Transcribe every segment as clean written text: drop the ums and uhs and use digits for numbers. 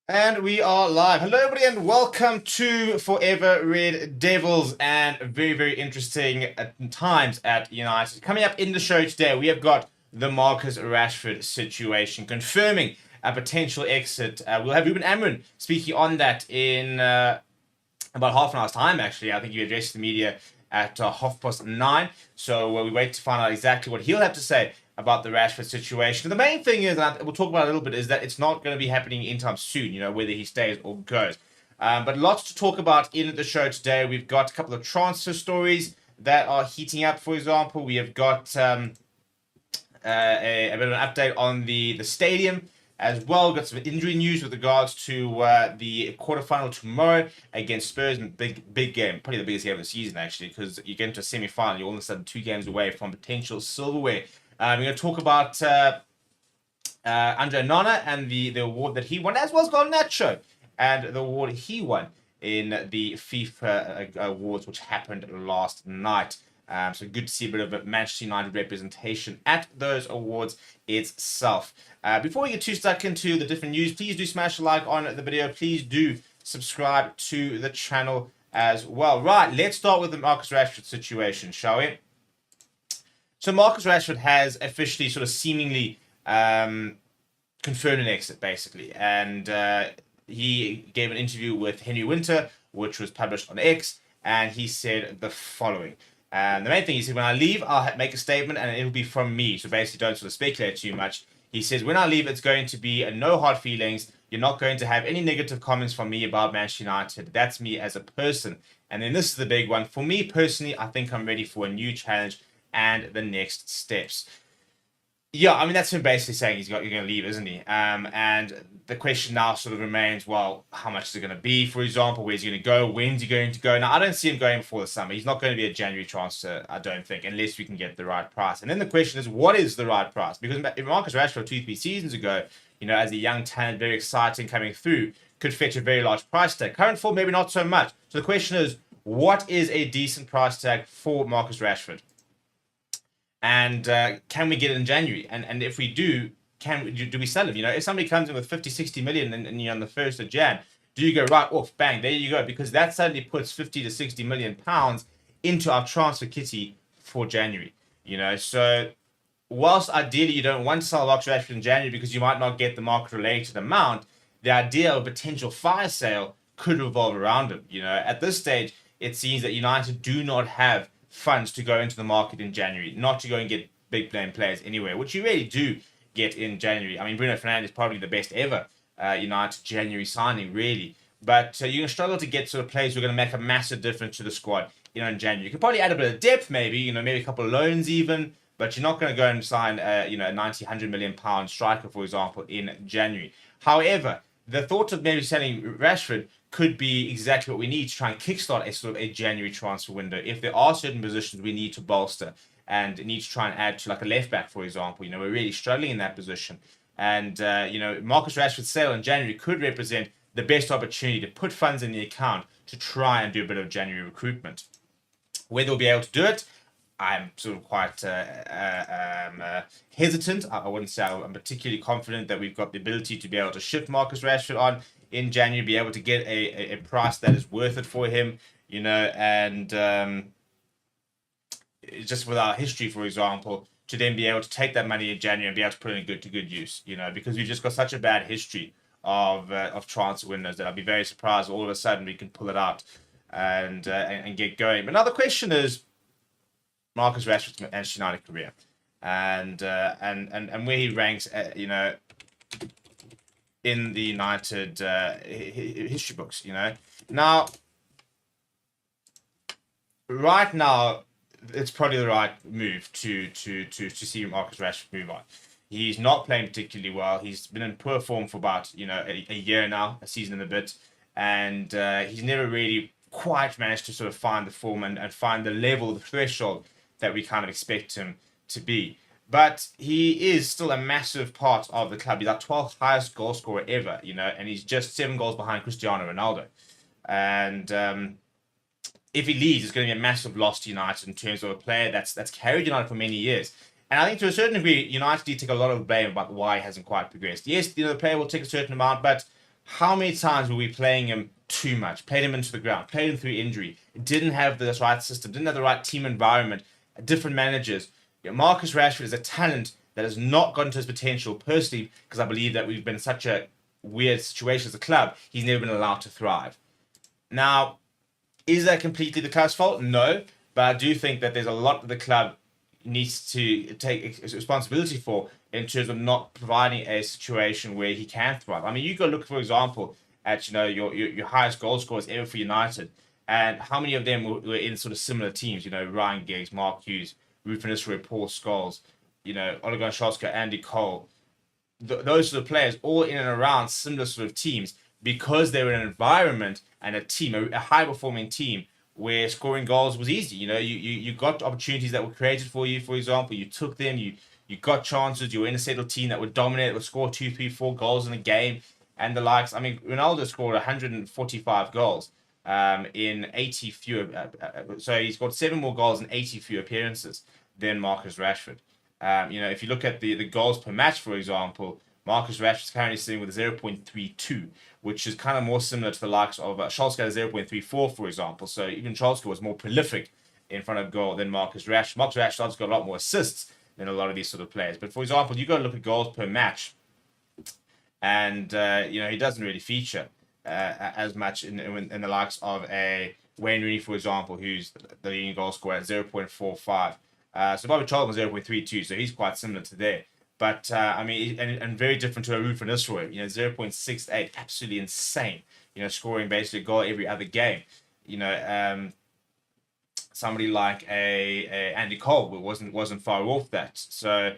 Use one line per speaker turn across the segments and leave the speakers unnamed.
And we are live. Hello, everybody, and welcome to Forever Red Devils and very, very interesting times at United. Coming up in the show today, we have got the Marcus Rashford situation, confirming a potential exit. We'll have Ruben Amrin speaking on that in about half an hour's time, actually. I think you addressed the media at 9:30. So we wait to find out exactly what he'll have to say about the Rashford situation. The main thing is, and we'll talk about it a little bit, is that it's not going to be happening anytime soon, whether he stays or goes. But lots to talk about in the show today. We've got a couple of transfer stories that are heating up, for example. We have got a bit of an update on the stadium as well. Got some injury news with regards to the quarterfinal tomorrow against Spurs. Big game, probably the biggest game of the season actually, because you get into a semi-final, you're all of a sudden 2 games away from potential silverware. We're going to talk about Andre Nana and the award that he won, as well as Garnacho and the award he won in the FIFA awards, which happened last night. So good to see a bit of a Manchester United representation at those awards itself. Before we get too stuck into the different news, please do smash a like on the video. Please do subscribe to the channel as well. Right, let's start with the Marcus Rashford situation, shall we? So Marcus Rashford has officially sort of seemingly confirmed an exit, basically. And he gave an interview with Henry Winter, which was published on X, and he said the following. The main thing, he said, when I leave, I'll make a statement and it'll be from me. So basically, don't sort of speculate too much. He says, when I leave, it's going to be no hard feelings. You're not going to have any negative comments from me about Manchester United. That's me as a person. And then this is the big one. For me personally, I think I'm ready for a new challenge and the next steps. Yeah, I mean, that's him basically saying you're going to leave, isn't he? And the question now sort of remains, well, how much is it going to be, for example? Where's he going to go? When's he going to go? Now, I don't see him going before the summer. He's not going to be a January transfer, I don't think, unless we can get the right price. And then the question is, what is the right price? Because if Marcus Rashford 2-3 seasons ago, as a young talent, very exciting coming through, could fetch a very large price tag. Current form, maybe not so much. So the question is, what is a decent price tag for Marcus Rashford? And can we get it in January? And if we do, do we sell him? If somebody comes in with 50, 60 million and on the 1st of Jan, do you go right off, bang, there you go? Because that suddenly puts 50 to 60 million pounds into our transfer kitty for January. So whilst ideally you don't want to sell Marcus Rashford in January because you might not get the market related amount, the idea of a potential fire sale could revolve around him. At this stage, it seems that United do not have funds to go into the market in January, not to go and get big name players anywhere, which you really do get in January. I mean, Bruno Fernandes is probably the best ever United January signing, really. But you're going to struggle to get sort of players who are going to make a massive difference to the squad, in January. You could probably add a bit of depth, maybe, maybe a couple of loans even, but you're not going to go and sign, a 90, 100 million pound striker, for example, in January. However, the thought of maybe selling Rashford could be exactly what we need to try and kickstart a sort of a January transfer window. If there are certain positions we need to bolster and need to try and add to, like a left back, for example, we're really struggling in that position. And, Marcus Rashford's sale in January could represent the best opportunity to put funds in the account to try and do a bit of January recruitment. Whether we'll be able to do it, I'm sort of quite hesitant. I wouldn't say I'm particularly confident that we've got the ability to be able to shift Marcus Rashford on in January, be able to get a price that is worth it for him, and just with our history, for example, to then be able to take that money in January and be able to put it in good use, because we've just got such a bad history of transfer windows that I'd be very surprised all of a sudden we can pull it out and get going. But now the question is Marcus Rashford's Manchester United career and where he ranks, in the United history books, Now, right now, it's probably the right move to see Marcus Rashford move on. He's not playing particularly well. He's been in poor form for about, a year now, a season and a bit. And he's never really quite managed to sort of find the form and find the level, the threshold that we kind of expect him to be. But he is still a massive part of the club. He's our 12th highest goal scorer ever, and he's just 7 goals behind Cristiano Ronaldo. And if he leaves, it's going to be a massive loss to United in terms of a player that's carried United for many years. And I think to a certain degree, United do take a lot of blame about why he hasn't quite progressed. Yes, the player will take a certain amount, but how many times were we playing him too much, played him into the ground, played him through injury, didn't have the right system, didn't have the right team environment, different managers. Marcus Rashford is a talent that has not gotten to his potential personally because I believe that we've been in such a weird situation as a club. He's never been allowed to thrive. Now, is that completely the club's fault? No, but I do think that there's a lot that the club needs to take responsibility for in terms of not providing a situation where he can thrive. I mean, you go look, for example, at your highest goal scorers ever for United, and how many of them were in sort of similar teams? Ryan Giggs, Mark Hughes, Ruben Nistelrooy, Paul Scholes, Ole Gunnar Solskjaer, Andy Cole. Those sort of players, all in and around similar sort of teams, because they were in an environment and a team, a high performing team where scoring goals was easy. You got opportunities that were created for you. For example, you took them. You got chances. You were in a settled team that would dominate, that would score 2, 3, 4 goals in a game, and the likes. I mean, Ronaldo scored 145 goals in 80 fewer. So he scored 7 more goals in 80 fewer appearances than Marcus Rashford. If you look at the goals per match, for example, Marcus Rashford is currently sitting with 0.32, which is kind of more similar to the likes of Solskjaer 0.34, for example. So even Solskjaer was more prolific in front of goal than Marcus Rashford. Marcus Rashford's got a lot more assists than a lot of these sort of players. But for example, you got to look at goals per match, and he doesn't really feature as much in the likes of a Wayne Rooney, for example, who's the leading goal scorer at 0.45. So Bobby Charlton was 0.32, so he's quite similar to there. But, and very different to a Ruben Nistelrooy, 0.68, absolutely insane, scoring basically a goal every other game. Somebody like a Andy Cole wasn't far off that. So,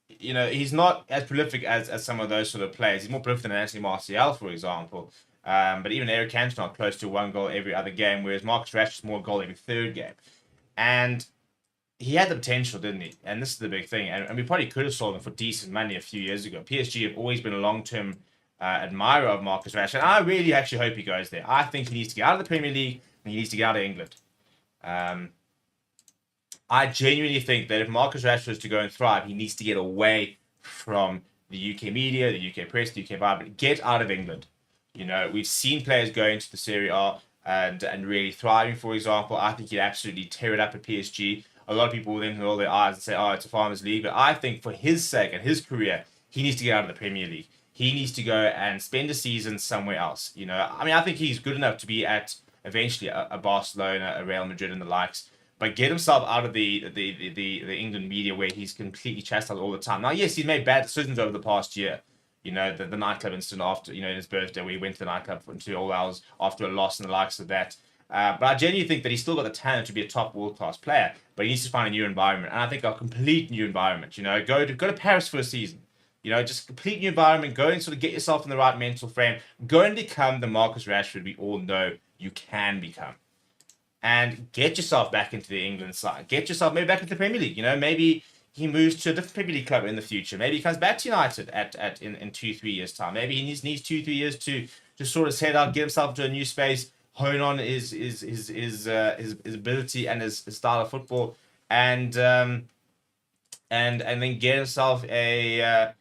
he's not as prolific as some of those sort of players. He's more prolific than Anthony Martial, for example. But even Eric Cantona close to 1 goal every other game, whereas Marcus Rashford's more goal every third game. And he had the potential, didn't he? And this is the big thing. And we probably could have sold him for decent money a few years ago. PSG have always been a long-term admirer of Marcus Rashford. And I really actually hope he goes there. I think he needs to get out of the Premier League and he needs to get out of England. I genuinely think that if Marcus Rashford is to go and thrive, he needs to get away from the UK media, the UK press, the UK environment. Get out of England. We've seen players go into the Serie A and really thriving, for example. I think he'd absolutely tear it up at PSG. A lot of people will then roll their eyes and say, oh, it's a farmers league. But I think for his sake and his career, he needs to get out of the Premier League. He needs to go and spend a season somewhere else. I think he's good enough to be at eventually a Barcelona, a Real Madrid and the likes. But get himself out of the England media where he's completely chastised all the time. Now, yes, he's made bad decisions over the past year. The nightclub incident after, in his birthday, where he went to the nightclub for 2 hours after a loss and the likes of that. But I genuinely think that he's still got the talent to be a top world-class player, but he needs to find a new environment. And I think a complete new environment. Go to Paris for a season. Just complete new environment. Go and sort of get yourself in the right mental frame. Go and become the Marcus Rashford we all know you can become. And get yourself back into the England side. Get yourself maybe back into the Premier League. Maybe he moves to a different Premier League club in the future. Maybe he comes back to United in 2-3 years' time. Maybe he needs 2-3 years to sort of set out, get himself into a new space, hone on his ability and his style of football, and then get himself a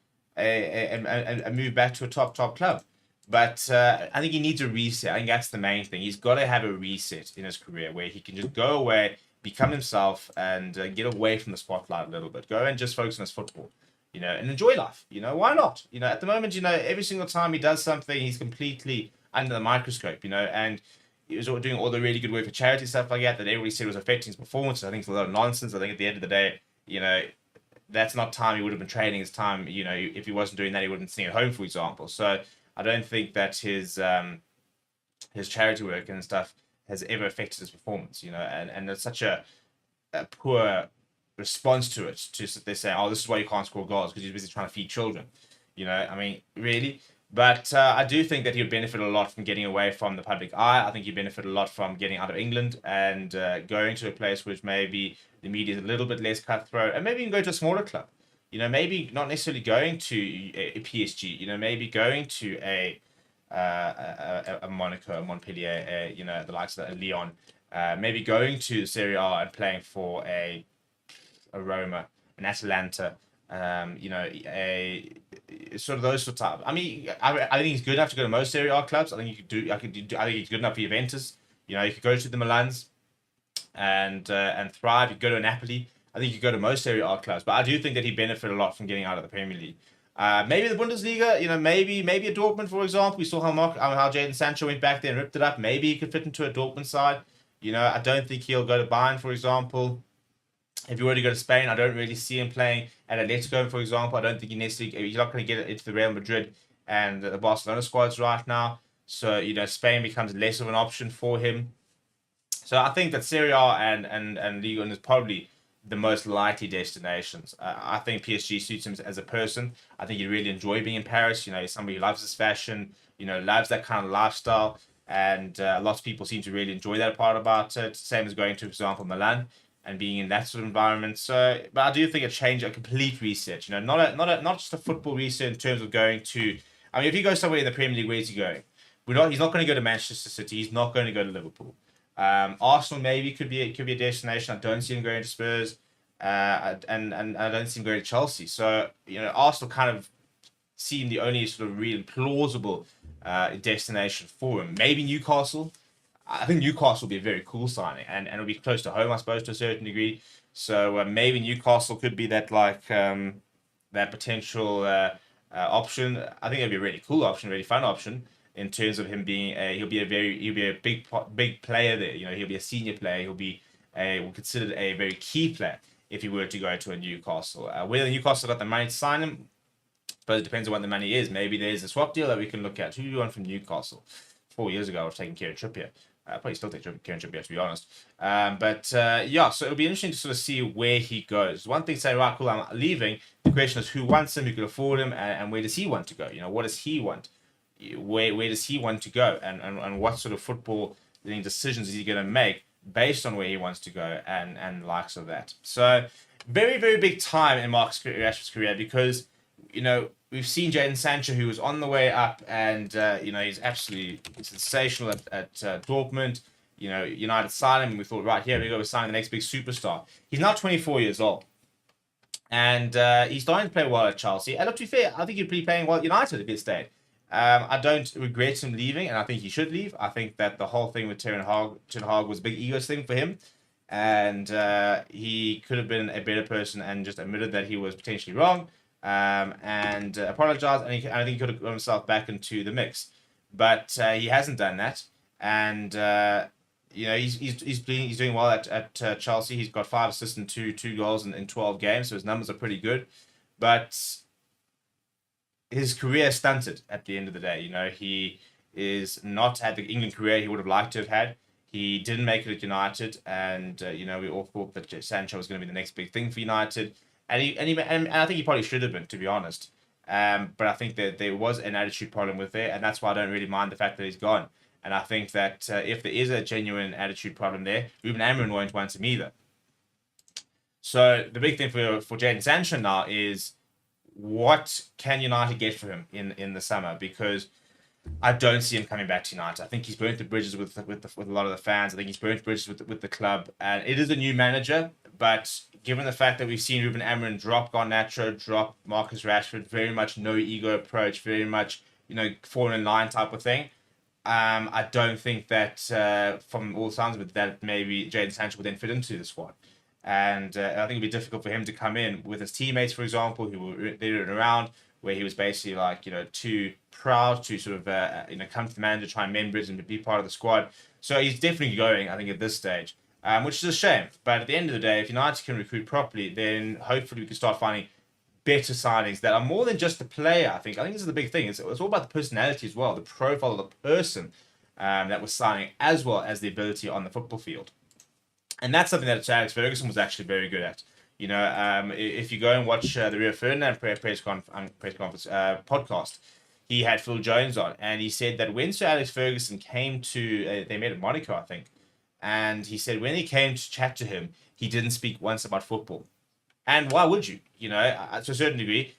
move back to a top club. But I think he needs a reset. I think that's the main thing. He's got to have a reset in his career where he can just go away, become himself, and get away from the spotlight a little bit. Go and just focus on his football, and enjoy life. Why not? At the moment, every single time he does something, he's completely under the microscope, and he was doing all the really good work for charity, stuff like that everybody said was affecting his performance. I think it's a lot of nonsense. I think at the end of the day, that's not time he would have been training. His time, if he wasn't doing that, he wouldn't be sitting at home, for example. So I don't think that his charity work and stuff has ever affected his performance, and it's such a poor response to it. They say, oh, this is why you can't score goals because you're busy trying to feed children. Really? But I do think that he would benefit a lot from getting away from the public eye. I think he'd benefit a lot from getting out of England and going to a place which maybe the media is a little bit less cutthroat, and maybe even go to a smaller club. Maybe not necessarily going to a PSG. Maybe going to a Monaco, a Montpellier, the likes of Lyon. Maybe going to Serie A and playing for a Roma, an Atalanta, Sort of those sort of type. I mean, I think he's good enough to go to most Serie A clubs. I think you could do. I think he's good enough for Juventus. You could go to the Milans and thrive. You could go to Napoli. I think you could go to most Serie A clubs. But I do think that he benefited a lot from getting out of the Premier League. Maybe the Bundesliga. Maybe a Dortmund, for example. We saw how Jadon Sancho went back there and ripped it up. Maybe he could fit into a Dortmund side. I don't think he'll go to Bayern, for example. If you were to go to Spain, I don't really see him playing at Atletico, for example. I don't think he's not going to get it into the Real Madrid and the Barcelona squads right now. So, Spain becomes less of an option for him. So I think that Serie A and Ligue 1 is probably the most likely destinations. I think PSG suits him as a person. I think he really enjoy being in Paris. He's somebody who loves his fashion, loves that kind of lifestyle. And lots of people seem to really enjoy that part about it. Same as going to, for example, Milan and being in that sort of environment. So, but I do think a complete reset. Not just a football reset in terms of going to. I mean, if he goes somewhere in the Premier League, where's he going? He's not going to go to Manchester City. He's not going to go to Liverpool. Arsenal maybe could be a destination. I don't see him going to Spurs, and I don't see him going to Chelsea. So Arsenal kind of seem the only sort of really plausible destination for him. Maybe Newcastle. I think Newcastle will be a very cool signing, and it'll be close to home, I suppose, to a certain degree. So maybe Newcastle could be that that potential option. I think it'd be a really cool option, really fun option in terms of him being he'll be a big player there. He'll be a senior player. He'll be considered a very key player if he were to go to a Newcastle. Whether Newcastle got the money to sign him, but it depends on what the money is. Maybe there's a swap deal that we can look at. Who do you want from Newcastle? 4 years ago, I was taking Kieran Trippier. Probably still take Kieran Trippier, to be honest. So it'll be interesting to sort of see where he goes. One thing saying, right, cool, I'm leaving. The question is who wants him, who can afford him, and where does he want to go? What does he want? Where does he want to go? And what sort of football decisions is he going to make based on where he wants to go and likes of that? So very, very big time in Marcus Rashford's career because, we've seen Jadon Sancho, who was on the way up, and he's absolutely sensational at Dortmund. United signed him, and we thought, right, here we go, we're signing the next big superstar. He's now 24 years old, and he's starting to play well at Chelsea. And to be fair, I think he'd be playing well at United if he stayed. I don't regret him leaving, and I think he should leave. I think that the whole thing with Ten Hag was a big ego thing for him, and he could have been a better person and just admitted that he was potentially wrong. And apologized, and I think he could have got himself back into the mix, but he hasn't done that. And he's doing well at Chelsea. He's got 5 assists and two goals in 12 games, so his numbers are pretty good. But his career stunted at the end of the day. He is not had the England career he would have liked to have had. He didn't make it at United, and we all thought that Sancho was going to be the next big thing for United. And I think he probably should have been, to be honest. But I think that there was an attitude problem with it, and that's why I don't really mind the fact that he's gone. And I think that if there is a genuine attitude problem there, Ruben Amorim won't want him either. So the big thing for Jadon Sancho now is what can United get for him in the summer? Because I don't see him coming back to United. I think he's burnt the bridges with a lot of the fans. I think he's burnt bridges with the club, and it is a new manager. But given the fact that we've seen Ruben Amorim drop Garnacho, drop Marcus Rashford, very much no ego approach, very much fall in line type of thing. I don't think that from all signs of it that maybe Jadon Sancho would then fit into the squad. And I think it'd be difficult for him to come in with his teammates, for example, who were there and around, where he was basically too proud to sort of come to the manager, try and member it and be part of the squad. So he's definitely going, I think, at this stage, which is a shame. But at the end of the day, if United can recruit properly, then hopefully we can start finding better signings that are more than just the player. I think this is the big thing. It's all about the personality as well, the profile of the person that was signing, as well as the ability on the football field. And that's something that Alex Ferguson was actually very good at. If you go and watch the Rio Ferdinand press conference podcast, he had Phil Jones on, and he said that when Sir Alex Ferguson came to, they met at Monaco, I think, and he said when he came to chat to him, he didn't speak once about football. And why would you? To a certain degree,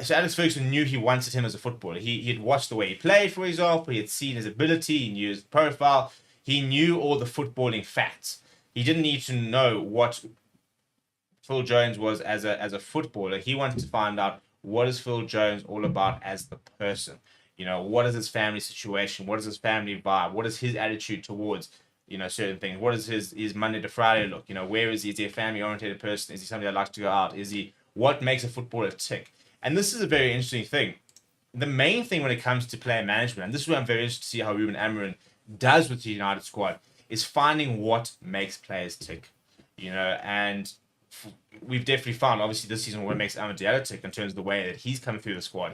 Sir Alex Ferguson knew he wanted him as a footballer. He had watched the way he played, for example. He had seen his ability. He knew his profile. He knew all the footballing facts. He didn't need to know what Phil Jones was as a footballer. He wanted to find out, what is Phil Jones all about as the person? What is his family situation? What is his family vibe? What is his attitude towards, certain things? What is his Monday to Friday look? Where is he? Is he a family oriented person? Is he somebody that likes to go out? What makes a footballer tick? And this is a very interesting thing. The main thing when it comes to player management, and this is where I'm very interested to see how Ruben Amorim does with the United squad, is finding what makes players tick. And we've definitely found, obviously, this season what makes Amad Diallo tick in terms of the way that he's coming through the squad.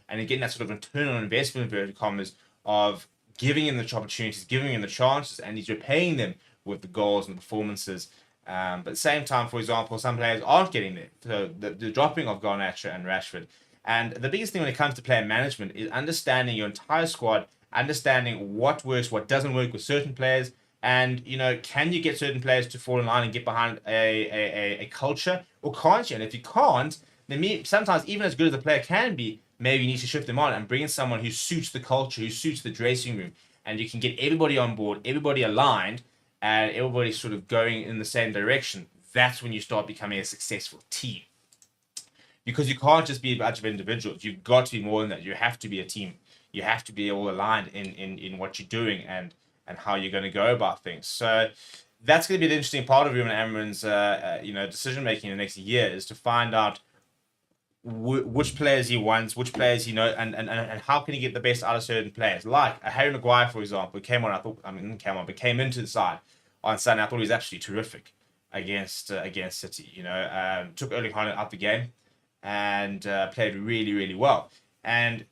And again, that sort of return on investment, inverted commas, of giving him the opportunities, giving him the chances, and he's repaying them with the goals and the performances. But at the same time, for example, some players aren't getting there. So the dropping of Garnacho and Rashford. And the biggest thing when it comes to player management is understanding your entire squad, understanding what works, what doesn't work with certain players, and can you get certain players to fall in line and get behind a culture, or can't you? And if you can't, then sometimes even as good as the player can be, maybe you need to shift them on and bring in someone who suits the culture, who suits the dressing room, and you can get everybody on board, everybody aligned, and everybody sort of going in the same direction. That's when you start becoming a successful team. Because you can't just be a bunch of individuals. You've got to be more than that. You have to be a team. You have to be all aligned in what you're doing and how you're going to go about things. So that's going to be an interesting part of Ruben Amorim's decision making in the next year, is to find out which players he wants, which players and how can he get the best out of certain players. Like Harry Maguire, for example, came into the side on Sunday. I thought he was absolutely terrific against City. Took Erling Haaland out the game and played really, really well. And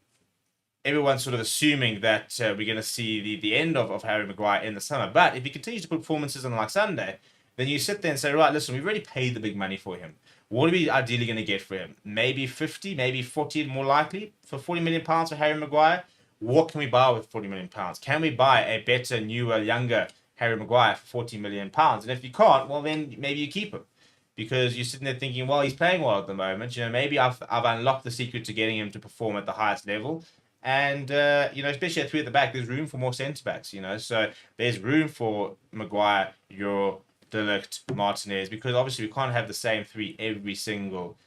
everyone's sort of assuming that we're going to see the end of Harry Maguire in the summer. But if he continues to put performances on like Sunday, then you sit there and say, right, listen, we've already paid the big money for him. What are we ideally going to get for him? Maybe 50, maybe 40 more likely, for £40 million for Harry Maguire. What can we buy with £40 million? Can we buy a better, newer, younger Harry Maguire for £40 million? And if you can't, well, then maybe you keep him. Because you're sitting there thinking, well, he's playing well at the moment. Maybe I've unlocked the secret to getting him to perform at the highest level. And, especially at three at the back, there's room for more centre-backs, So there's room for Maguire, De Ligt, Martinez, because obviously we can't have the same three every single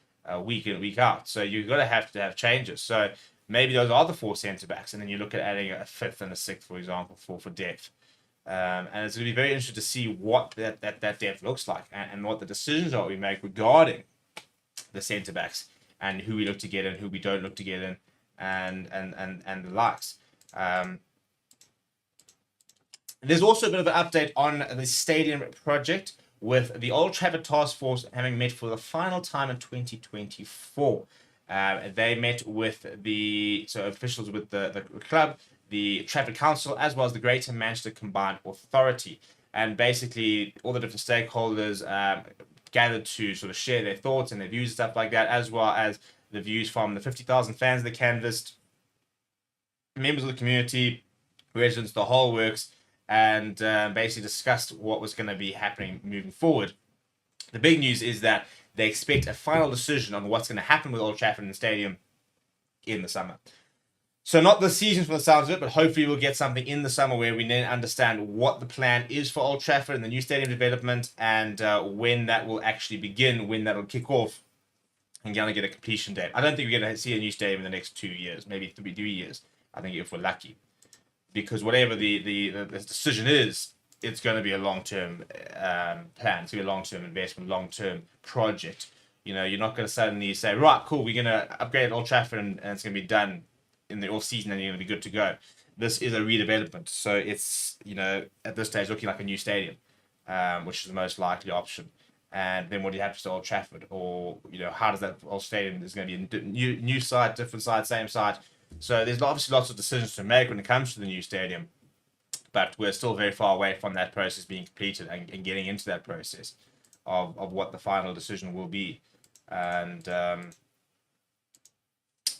week in, week out. So you've got to have changes. So maybe those are the four centre-backs. And then you look at adding a fifth and a sixth, for example, for depth. And it's going to be very interesting to see what that depth looks like and what the decisions are we make regarding the centre-backs and who we look to get in, who we don't look to get in, and the likes. There's also a bit of an update on the stadium project, with the Old Trafford Task Force having met for the final time in 2024. They met with officials with the club, the Trafford Council, as well as the Greater Manchester Combined Authority. And basically, all the different stakeholders gathered to sort of share their thoughts and their views and stuff like that, as well as the views from the 50,000 fans that canvassed, members of the community, residents, the whole works, and basically discussed what was going to be happening moving forward. The big news is that they expect a final decision on what's going to happen with Old Trafford and the stadium in the summer. So not this season from the sounds of it, but hopefully we'll get something in the summer where we then understand what the plan is for Old Trafford and the new stadium development, and when that will actually begin, when that will kick off, and going to get a completion date. I don't think we're going to see a new stadium in the next 2 years, maybe 3 years, I think, if we're lucky. Because whatever the decision is, it's going to be a long-term plan. It's going to be a long-term investment, long-term project. You're not going to suddenly say, right, cool, we're going to upgrade Old Trafford and it's going to be done in the off-season and you're going to be good to go. This is a redevelopment. So it's, at this stage, looking like a new stadium, which is the most likely option. And then what do you have to Old Trafford? Or, how does that old stadium, there's going to be a new site, different site, same site. So there's obviously lots of decisions to make when it comes to the new stadium, but we're still very far away from that process being completed and getting into that process of what the final decision will be. And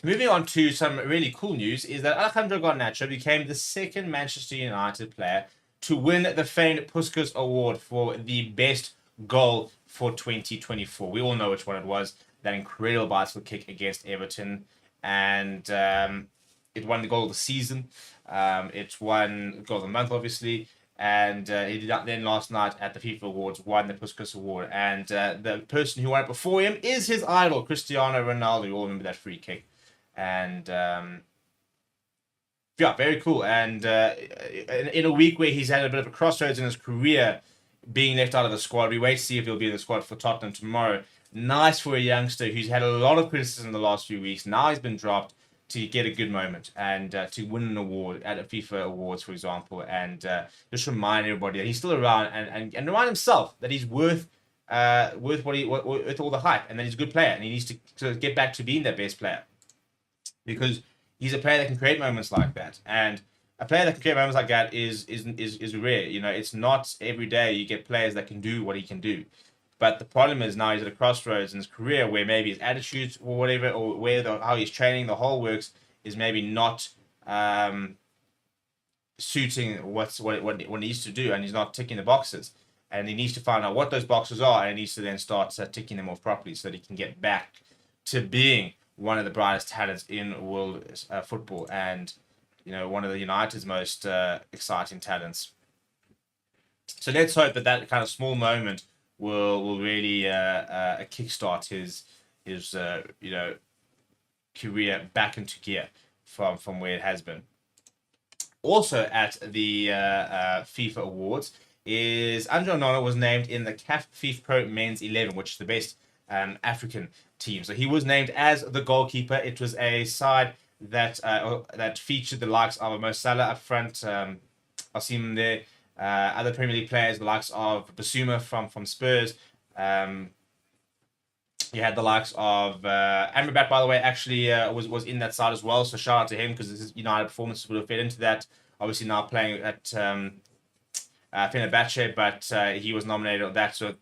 moving on to some really cool news is that Alejandro Garnacho became the second Manchester United player to win the famed Puskas Award for the best goal for 2024. We all know which one it was, that incredible bicycle kick against Everton. And it won the goal of the season. It won goal of the month, obviously. And he did that then last night at the FIFA Awards, won the Puskas Award. And the person who won it before him is his idol, Cristiano Ronaldo. You all remember that free kick. And yeah, very cool. And in a week where he's had a bit of a crossroads in his career, being left out of the squad, we wait to see if he'll be in the squad for Tottenham tomorrow. Nice for a youngster who's had a lot of criticism the last few weeks. Now he's been dropped to get a good moment and to win an award at a FIFA Awards, for example, and just remind everybody that he's still around and remind himself that he's worth worth all the hype, and that he's a good player and he needs to get back to being their best player, because he's a player that can create moments like that. And a player that can create moments like that is rare. You know, it's not every day you get players that can do what he can do. But the problem is now he's at a crossroads in his career where maybe his attitudes or whatever, or how he's training, the whole works is maybe not suiting what needs to do, and he's not ticking the boxes. And he needs to find out what those boxes are, and he needs to then start ticking them off properly so that he can get back to being one of the brightest talents in world football, and one of the United's most exciting talents. So let's hope that kind of small moment will really kickstart his career back into gear from where it has been. Also at the FIFA Awards is Andre Onana was named in the CAF FIFA Pro Men's 11, which is the best African team. So he was named as the goalkeeper. It was a side that featured the likes of Mo Salah up front. I've seen him there. Other Premier League players, the likes of Basuma from Spurs. You had the likes of Amrabat, by the way, actually was in that side as well. So shout out to him, because his United performance would have fit into that. Obviously now playing at Fenerbahce, but he was nominated on that. So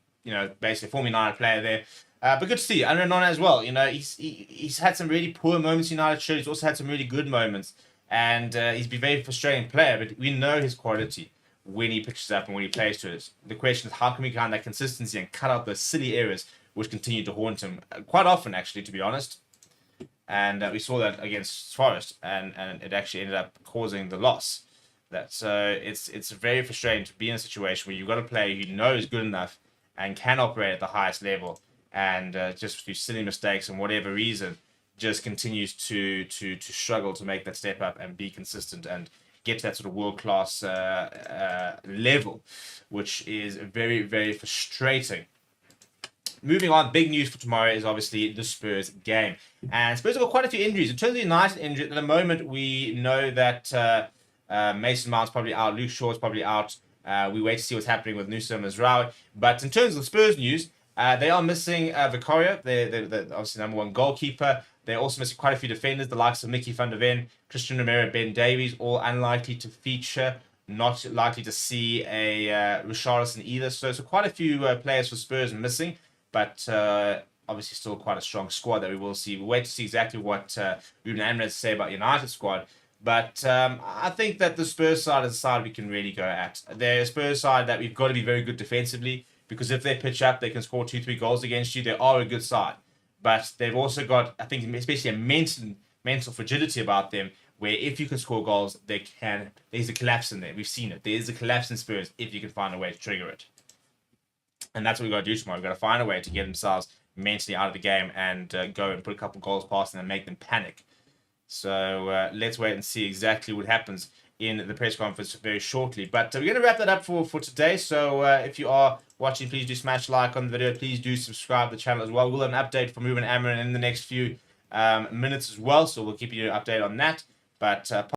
basically a former United player there. But good to see Andre Onana as well. He's had some really poor moments in United shirt. He's also had some really good moments, and he's been a very frustrating player. But we know his quality when he pitches up and when he plays to it. The question is, how can we find that consistency and cut out those silly errors which continue to haunt him quite often, actually, to be honest. And we saw that against Forest, and it actually ended up causing the loss. So it's very frustrating to be in a situation where you've got a player who you know is good enough and can operate at the highest level, and just through silly mistakes and whatever reason, just continues to struggle to make that step up and be consistent and get to that sort of world-class level, which is very, very frustrating. Moving on, big news for tomorrow is obviously the Spurs game. And Spurs have got quite a few injuries. In terms of the United injury, at the moment, we know that Mason Mount's probably out, Luke Shaw's probably out. We wait to see what's happening with Nusa Mazraoui. But in terms of the Spurs news, they are missing Vicario, the obviously number one goalkeeper. They're also missing quite a few defenders, the likes of Mickey van der Ven, Christian Romero, Ben Davies, all unlikely to feature. Not likely to see a Richarlison either. So quite a few players for Spurs missing, but obviously still quite a strong squad that we will see. We'll wait to see exactly what Ruben Amorim has to say about United squad. But I think that the Spurs side is a side we can really go at. They're a Spurs side that we've got to be very good defensively, because if they pitch up, they can score 2-3 goals against you. They are a good side. But they've also got, I think, especially a mental fragility about them, where if you can score goals, there's a collapse in there. We've seen it. There's a collapse in Spurs if you can find a way to trigger it. And that's what we've got to do tomorrow. We've got to find a way to get themselves mentally out of the game and go and put a couple goals past them and make them panic. So let's wait and see exactly what happens in the press conference very shortly. But we're going to wrap that up for today. So if you are watching, please do smash like on the video. Please do subscribe to the channel as well. We'll have an update from Ruben Amorim in the next few minutes as well. So we'll keep you updated on that. But